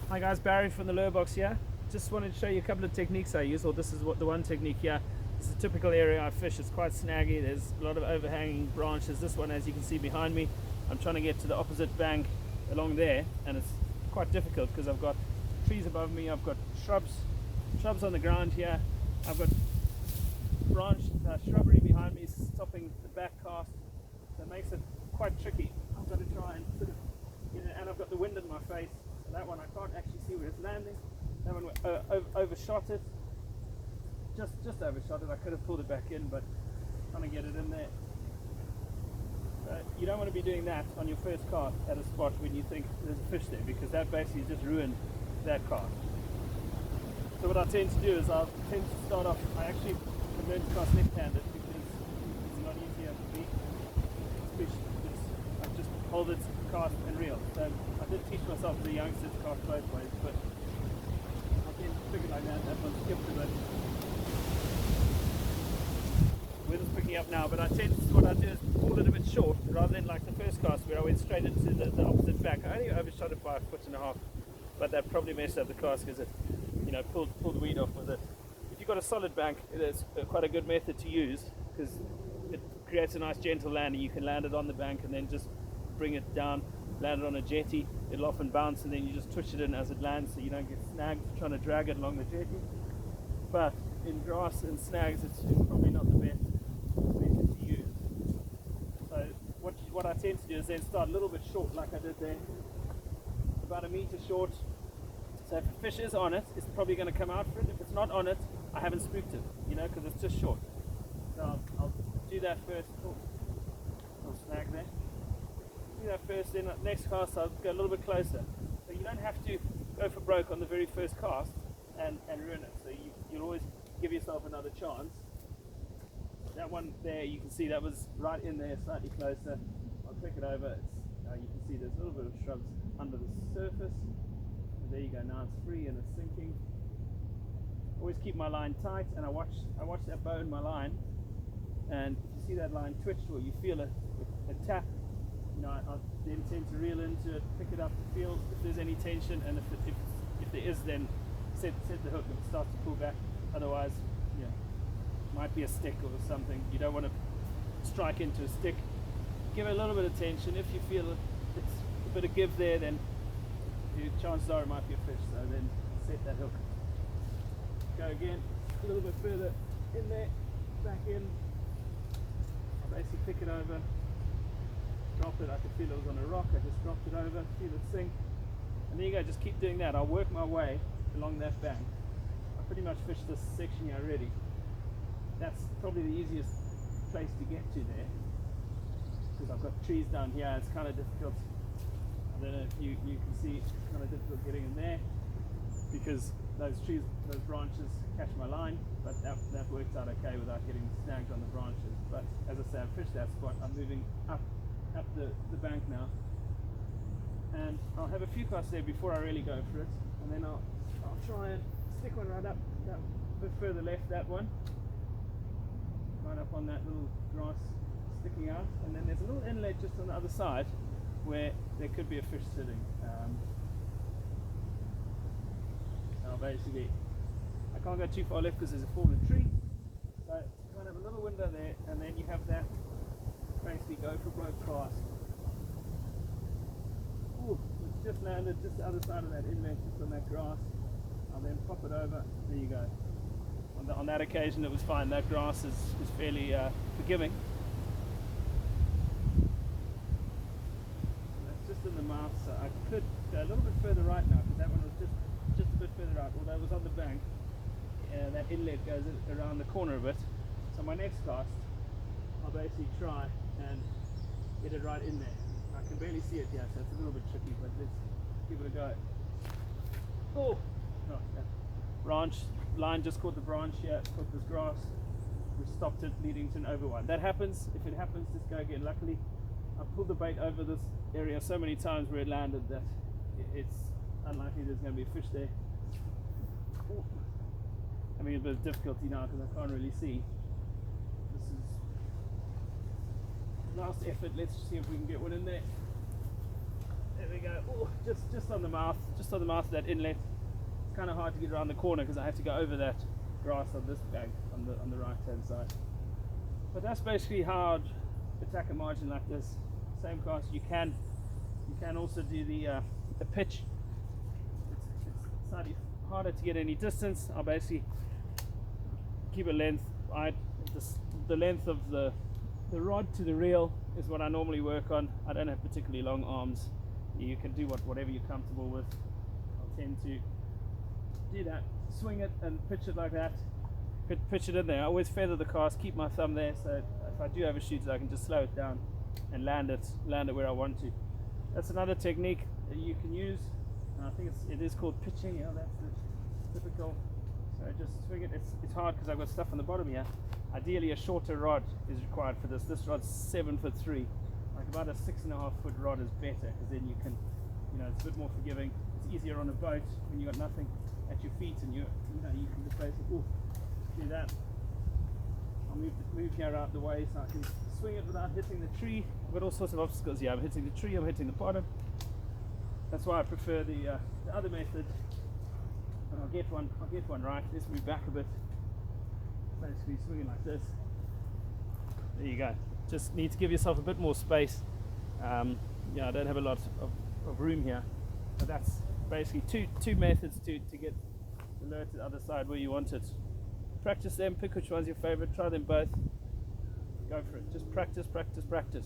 Hi guys, Barry from the LureBox here. Just wanted to show you a couple of techniques I use, or this is what the one technique here. This is a typical area I fish. It's quite snaggy. There's a lot of overhanging branches. This one, as you can see behind me, I'm trying to get to the opposite bank along there, and it's quite difficult because I've got trees above me, I've got shrubs on the ground here, I've got shrubbery behind me stopping the back cast, so it makes it quite tricky. I've got to try and sort of, and I've got the wind in my face. So that one I can't actually see where it's landing. That one overshot it, just overshot it. I could have pulled it back in, but trying to get it in there. You don't want to be doing that on your first cast at a spot when you think there's a fish there, because that basically just ruined that cast. So what I tend to do is I tend to start off, I actually have learned to cast left-handed because it's a lot easier for me. I just hold it, cast and reel. So I did teach myself as a youngster to cast both ways, but I then figured like that one skipped a bit. Weather's picking up now, but what I do is pull it a bit short rather than like the first cast where I went straight into the opposite back. I only overshot it by 1.5 foot, but that probably messed up the cast because it, pulled the weed off with it. If you've got a solid bank, it's quite a good method to use because it creates a nice gentle landing. You can land it on the bank and then just bring it down, land it on a jetty. It'll often bounce and then you just twitch it in as it lands so you don't get snagged trying to drag it along the jetty. But in grass and snags, it's probably not the best method to use. So what I tend to do is then start a little bit short like I did there, about a meter short. So if a fish is on it, it's probably going to come out for it. If it's not on it, I haven't spooked it, because it's just short. So I'll do that first. Oh, little snag there. Do that first, then next cast I'll go a little bit closer. So you don't have to go for broke on the very first cast and ruin it. So you'll always give yourself another chance. That one there, you can see that was right in there, slightly closer. I'll click it over. You can see there's a little bit of shrubs under the surface. And there you go, now it's free and it's sinking. Always keep my line tight, and I watch that bow in my line, and if you see that line twitch or you feel a tap, I then tend to reel into it, pick it up, feel if there's any tension, and if there is, then set the hook and start to pull back. Otherwise, might be a stick or something. You don't want to strike into a stick. Give it a little bit of tension. If you feel it's a bit of give there, then chances are it might be a fish. So then set that hook. Go again, a little bit further in there, back in. I'll basically pick it over, drop it. I could feel it was on a rock. I just dropped it over, feel it sink. And there you go, just keep doing that. I'll work my way along that bank. I pretty much fished this section here already. That's probably the easiest place to get to there, because I've got trees down here. It's kind of difficult. I don't know if you can see, it's kind of difficult getting in there because those trees, those branches catch my line, but that worked out okay without getting snagged on the branches. But as I say, I've fished that spot. I'm moving up the bank now, and I'll have a few casts there before I really go for it, and then I'll try and stick one right up that bit further left, that one, right up on that little grass sticking out, and then there's a little inlet just on the other side where there could be a fish sitting. Basically, I can't go too far left because there's a fallen tree, so kind of a little window there, and then you have that basically go for broke cast. Ooh, it's just landed just the other side of that inlet, just on that grass. I'll then pop it over. There you go. On that occasion it was fine. That grass is fairly forgiving. That's just in the mouth, so I could go a little bit further right now because that one was just a bit further out, although it was on the bank. That inlet goes around the corner of it. So my next cast, I'll basically try and get it right in there. I can barely see it here, so it's a little bit tricky, but let's give it a go. Oh, no, that branch line just caught the branch here, caught this grass. We stopped it, leading to an overwind. That happens. If it happens, just go again. Luckily, I pulled the bait over this area so many times where it landed that it's unlikely there's going to be a fish there. Ooh. Having a bit of difficulty now because I can't really see. This is last effort. Let's see if we can get one in there. There we go. Ooh, just on the mouth, of that inlet. It's kind of hard to get around the corner because I have to go over that grass on this bank on the right hand side. But that's basically how I'd attack a margin like this. Same cast. You can also do the pitch. It's slightly harder to get any distance. I'll basically keep a length. The length of the rod to the reel is what I normally work on. I don't have particularly long arms. You can do whatever you're comfortable with. I'll tend to do that, swing it and pitch it like that. Pitch it in there. I always feather the cast, keep my thumb there, so if I do overshoot it, I can just slow it down and land it where I want to. That's another technique that you can use. I think it is called pitching. Yeah, that's the typical. So just swing it. It's hard because I've got stuff on the bottom here. Ideally, a shorter rod is required for this. This rod's 7'3". Like about a 6.5 foot rod is better because then you can, it's a bit more forgiving. It's easier on a boat when you got nothing at your feet and you can just basically do that. I'll move here out the way so I can swing it without hitting the tree. I've got all sorts of obstacles here. I'm hitting the tree, I'm hitting the bottom. That's why I prefer the other method. And I'll get one right. Let's move back a bit. Basically swinging like this. There you go. Just need to give yourself a bit more space. I don't have a lot of room here. But that's basically two methods to get the lure to the other side where you want it. Practice them, pick which one's your favorite, try them both. Go for it. Just practice, practice, practice.